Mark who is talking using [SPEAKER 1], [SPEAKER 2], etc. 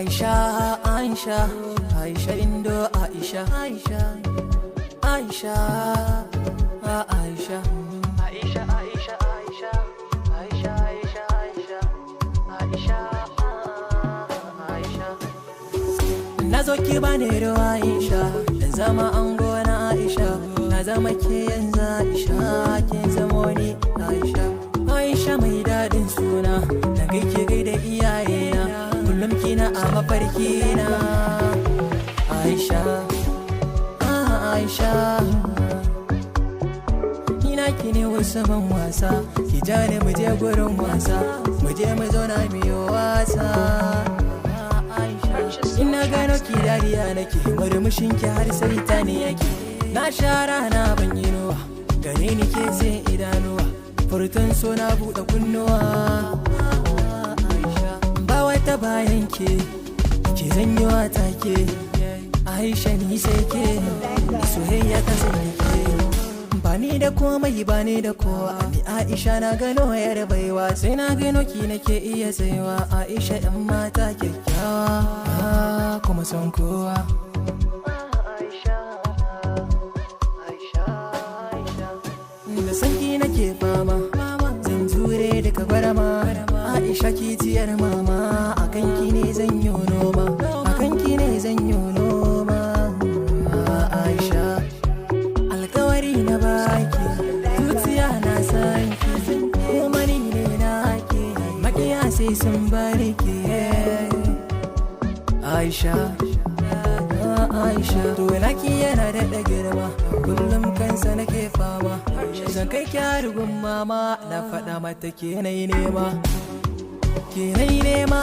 [SPEAKER 1] Aisha, Aisha, Aisha Indo, Aisha, Aisha, Aisha, Aisha, Aisha, Aisha, Aisha, Aisha, Aisha, Aisha, Aisha, Aisha. Nazo ki bani ruwa Aisha, dan zama ango na Aisha, na zama ke yanzu Aisha, kin zamo ni Aisha. Aisha mai dadin suna, na gaike gaida iyayena, kullum kina a mafarkina. Aisha, Aisha, ina ki ne wasu ban wasa, ki ja ni mu je gurin wasa, mu je mu zauna mu yi wasa. Ina gano ki dariya nake, murmushin ki har sai ta ne yake. Na sha rana ban yi nuwa, gare ni ke sai idanuwa, furtun so na buɗe kunnuwa. Ba wata bayan ke zan yi wata ke. Aisha ni sai ke, soyayya ta sanya ke. Ba ni da komai ba ni da kowa, ni Aisha na gano yar baiwa, sai na gano ki nake iya tsayuwa. Aisha yan mata kyakkyawa, kuma son kowa. Da sanki nake fama, zan jure duka barama. Aisha ki tiyar mama, akan ki ne zan yi noma, akan ki ne zan yi noma. Aisha, alkawari na baki, zuciya na sanki, kuma ni ne na ki, makiya sai sun bari ki. Aisha, Aisha, to naki yana daɗa girma, kullum kansa nake fama. Zan kai kyarugun mama, na faɗa mata ke nai nema, ke nai nema.